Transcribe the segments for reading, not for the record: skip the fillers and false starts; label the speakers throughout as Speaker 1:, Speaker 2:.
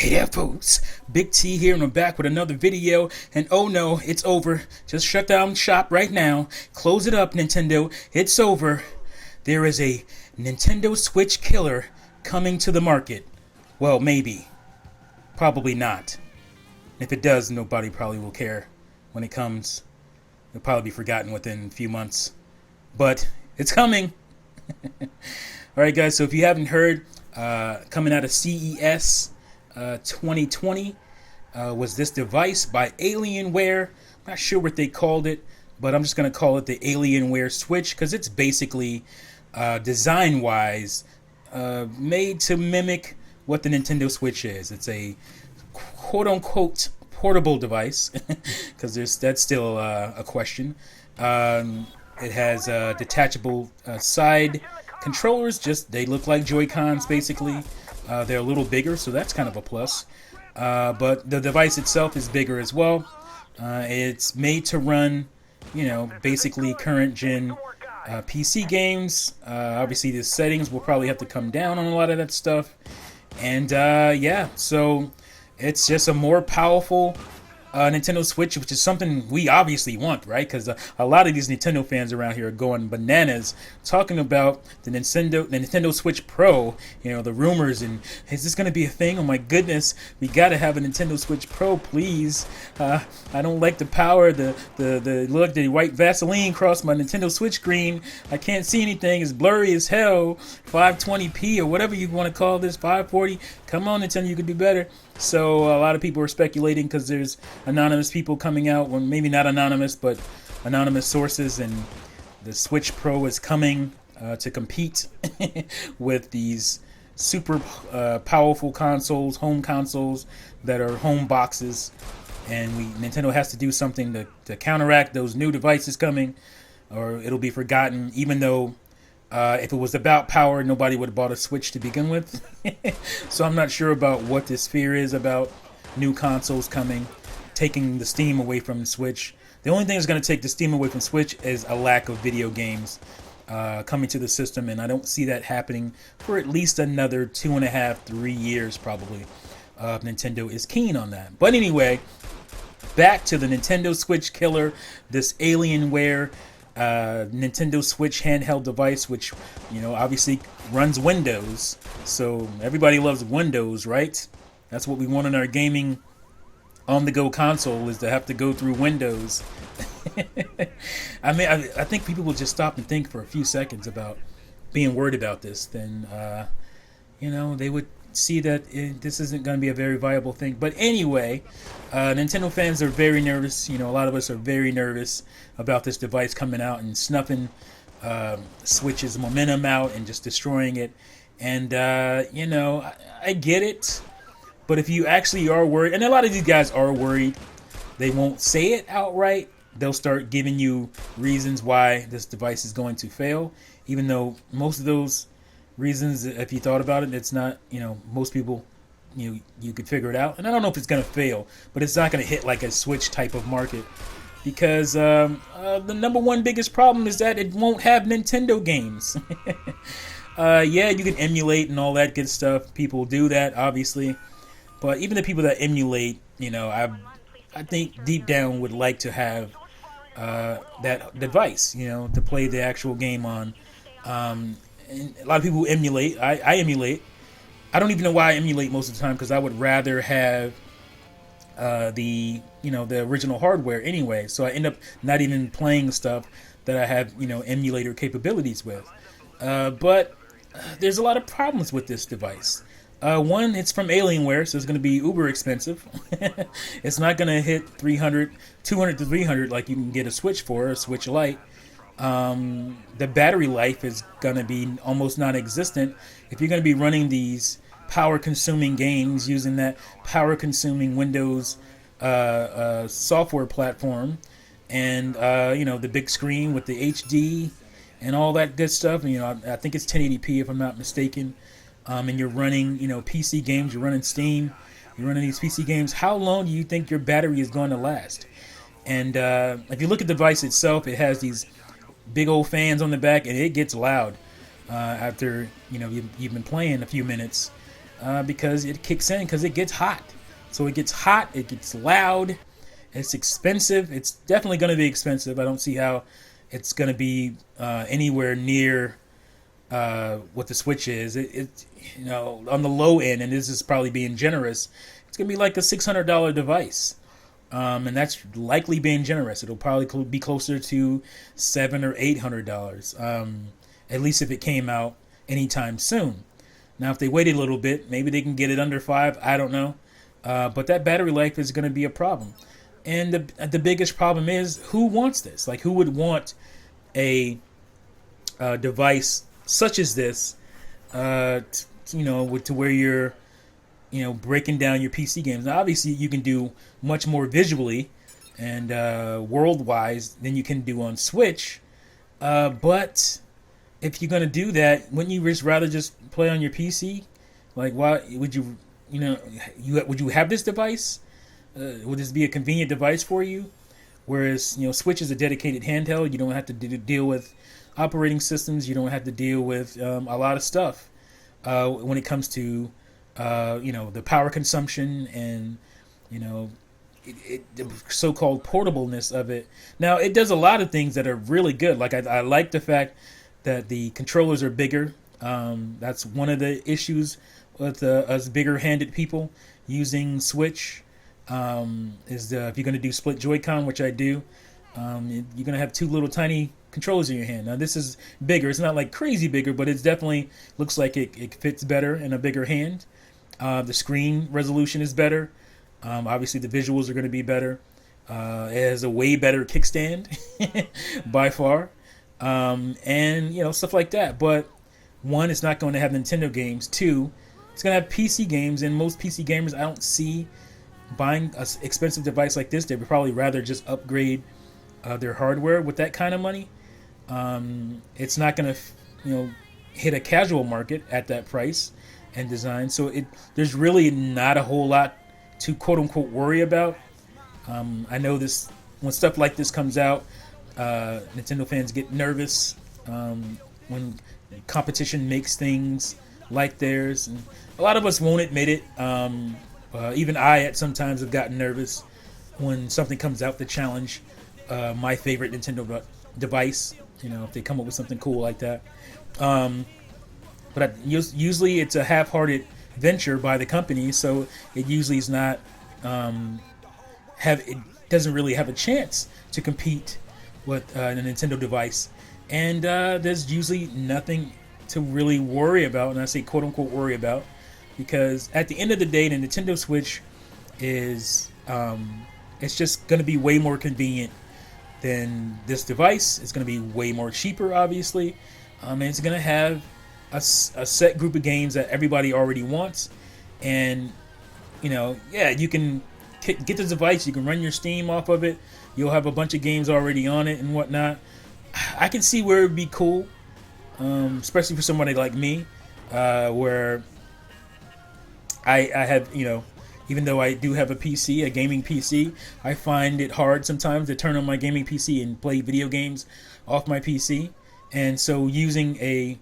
Speaker 1: Hey there, folks. Big T here, and I'm back with another video. And oh no, it's over. Just shut down shop right now. Close it up, Nintendo. It's over. There is a Nintendo Switch killer coming to the market. Well, maybe. Probably not. If it does, nobody probably will care when it comes. It'll probably be forgotten within a few months. But it's coming. Alright, guys, so if you haven't heard, coming out of CES 2020 was this device by Alienware. I'm not sure what they called it, but I'm just going to call it the Alienware Switch because it's basically design-wise made to mimic what the Nintendo Switch is. It's a quote-unquote portable device because that's still a question. It has detachable side controllers. Just they look like Joy-Cons basically. They're a little bigger, so that's kind of a plus. But the device itself is bigger as well. It's made to run, basically current gen PC games. Obviously, the settings will probably have to come down on a lot of that stuff. And yeah, so it's just a more powerful Nintendo Switch, which is something we obviously want, right? Because a lot of these Nintendo fans around here are going bananas talking about the Nintendo Switch Pro. The rumors, and is this going to be a thing? Oh my goodness, we got to have a Nintendo Switch Pro, please. I don't like the power, the white Vaseline across my Nintendo Switch screen. I can't see anything. It's blurry as hell. 520p or whatever you want to call this, 540. Come on, Nintendo, you could do better. So a lot of people are speculating because there's anonymous people coming out, well, maybe not anonymous, but anonymous sources, and the Switch Pro is coming to compete with these super powerful consoles, home consoles that are home boxes, and Nintendo has to do something to counteract those new devices coming, or it'll be forgotten, even though if it was about power, nobody would have bought a Switch to begin with. So I'm not sure about what this fear is about new consoles coming, taking the steam away from the Switch. The only thing that's going to take the steam away from Switch is a lack of video games coming to the system, and I don't see that happening for at least another 2.5, 3 years probably. Nintendo is keen on that. But anyway, back to the Nintendo Switch killer, this Alienware Nintendo Switch handheld device, which obviously runs Windows. So everybody loves Windows, right? That's what we want in our gaming on-the-go console, is to have to go through Windows. I mean, I think people will just stop and think for a few seconds about being worried about this. Then they would see that this isn't going to be a very viable thing. But anyway, Nintendo fans are very nervous. A lot of us are very nervous about this device coming out and snuffing Switch's momentum out and just destroying it. And I get it, but if you actually are worried, and a lot of these guys are worried, they won't say it outright. They'll start giving you reasons why this device is going to fail, even though most of those reasons, if you thought about it, it's not, most people, you could figure it out. And I don't know if it's going to fail, but it's not going to hit like a Switch type of market, because the number one biggest problem is that it won't have Nintendo games. Yeah, you can emulate and all that good stuff. People do that, obviously. But even the people that emulate, I think deep down would like to have that device, to play the actual game on. And a lot of people emulate. I emulate. I don't even know why I emulate most of the time, because I would rather have the original hardware anyway. So I end up not even playing stuff that I have emulator capabilities with. But there's a lot of problems with this device. One, it's from Alienware, so it's going to be uber expensive. It's not going to hit 200 to 300 like you can get a Switch for, a Switch Lite. The battery life is going to be almost non-existent if you're going to be running these power-consuming games using that power-consuming Windows software platform, and the big screen with the HD and all that good stuff. I think it's 1080p if I'm not mistaken. And you're running, PC games, you're running Steam, you're running these PC games. How long do you think your battery is going to last? And if you look at the device itself, it has these big old fans on the back, and it gets loud after you've been playing a few minutes. because it kicks in because it gets hot. So it gets hot, it gets loud, it's expensive. It's definitely going to be expensive. I don't see how it's going to be anywhere near what the Switch is. On the low end, and this is probably being generous, it's going to be like a $600 device. And that's likely being generous. It'll probably be closer to $700 or $800, at least if it came out anytime soon. Now, if they waited a little bit, maybe they can get it under $5. I don't know, but that battery life is going to be a problem. And the biggest problem is, who wants this? Like, who would want a device such as this? To where you're breaking down your PC games. Now, obviously, you can do much more visually and world-wise than you can do on Switch. But if you're going to do that, wouldn't you rather just play on your PC? Like, why would you, would you have this device? Would this be a convenient device for you? Whereas, Switch is a dedicated handheld. You don't have to deal with operating systems. You don't have to deal with a lot of stuff when it comes to the power consumption and the so-called portableness of it. Now, it does a lot of things that are really good. Like I like the fact that the controllers are bigger. That's one of the issues with us bigger-handed people using Switch. If you're going to do split Joy-Con, which I do, you're going to have two little tiny controllers in your hand. Now, this is bigger. It's not like crazy bigger, but it definitely looks like it fits better in a bigger hand. The screen resolution is better. Obviously, the visuals are going to be better. It has a way better kickstand by far. And stuff like that. But one, it's not going to have Nintendo games. Two, it's going to have PC games, and most PC gamers I don't see buying an expensive device like this. They would probably rather just upgrade their hardware with that kind of money. It's not going to, hit a casual market at that price and design. So there's really not a whole lot to quote unquote worry about. I know this when stuff like this comes out, Nintendo fans get nervous when competition makes things like theirs, and a lot of us won't admit it. Even I, at sometimes, have gotten nervous when something comes out to challenge my favorite Nintendo device. If they come up with something cool like that. But usually it's a half-hearted venture by the company, so it usually is not it doesn't really have a chance to compete with a Nintendo device, and there's usually nothing to really worry about, and I say quote unquote worry about, because at the end of the day, the Nintendo Switch is it's just going to be way more convenient than this device. It's going to be way more cheaper, obviously, and it's going to have a set group of games that everybody already wants, and you can get this device, you can run your Steam off of it, you'll have a bunch of games already on it and whatnot. I can see where it'd be cool, especially for somebody like me, where I have, even though I do have a PC, a gaming PC, I find it hard sometimes to turn on my gaming PC and play video games off my PC. And so using a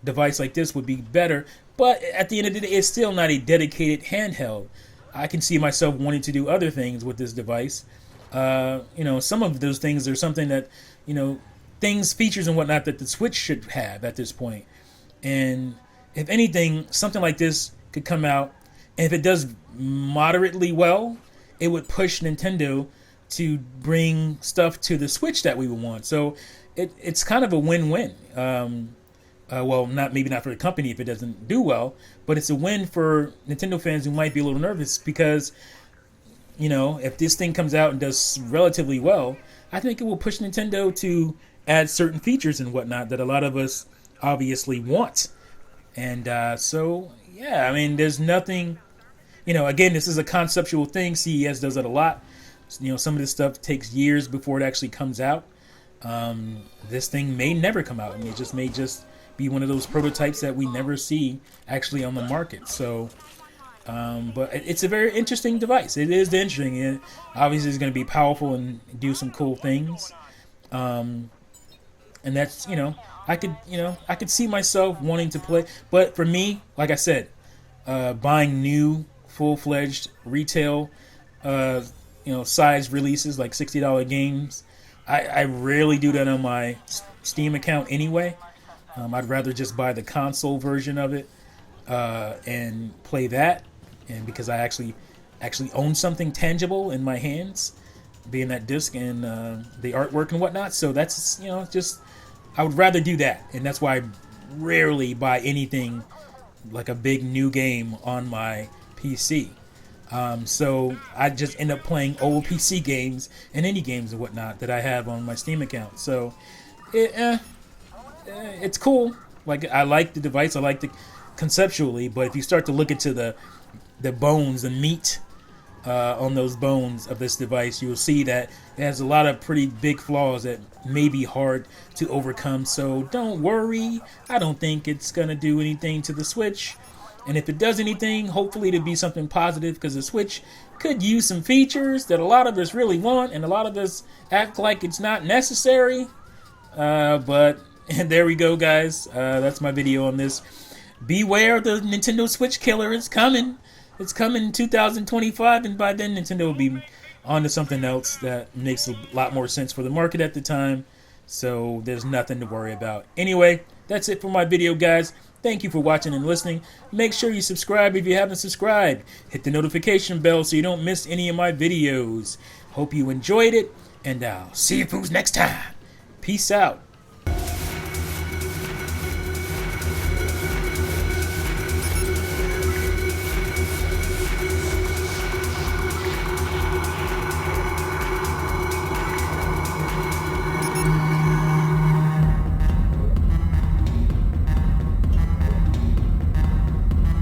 Speaker 1: device like this would be better. But at the end of the day, it's still not a dedicated handheld. I can see myself wanting to do other things with this device. Some of those things are something that, features and whatnot that the Switch should have at this point. And if anything, something like this could come out, and if it does moderately well, it would push Nintendo to bring stuff to the Switch that we would want. So it's kind of a win-win. Maybe not for the company if it doesn't do well, but it's a win for Nintendo fans who might be a little nervous because, if this thing comes out and does relatively well, I think it will push Nintendo to add certain features and whatnot that a lot of us obviously want. And there's nothing, again, this is a conceptual thing. CES does it a lot. Some of this stuff takes years before it actually comes out. This thing may never come out. It may just be one of those prototypes that we never see actually on the market. So, but it's a very interesting device. It is interesting. It obviously is going to be powerful and do some cool things. And that's, I could see myself wanting to play. But for me, like I said, buying new full-fledged retail size releases like $60 games. I rarely do that on my Steam account anyway. I'd rather just buy the console version of it and play that, and because I actually own something tangible in my hands, being that disc and the artwork and whatnot. So that's just I would rather do that, and that's why I rarely buy anything like a big new game on my PC. So I just end up playing old PC games and indie games and whatnot that I have on my Steam account. So it's cool. Like, I like the device, I like the conceptually, but if you start to look into the bones, the meat on those bones of this device, you'll see that it has a lot of pretty big flaws that may be hard to overcome. So don't worry, I don't think it's gonna do anything to the Switch. And if it does anything, hopefully it'll be something positive, because the Switch could use some features that a lot of us really want, and a lot of us act like it's not necessary. But there we go, guys. That's my video on this. Beware, the Nintendo Switch killer is coming. It's coming in 2025, and by then Nintendo will be on to something else that makes a lot more sense for the market at the time. So there's nothing to worry about. Anyway, that's it for my video, guys. Thank you for watching and listening. Make sure you subscribe if you haven't subscribed. Hit the notification bell so you don't miss any of my videos. Hope you enjoyed it, and I'll see you fools next time. Peace out.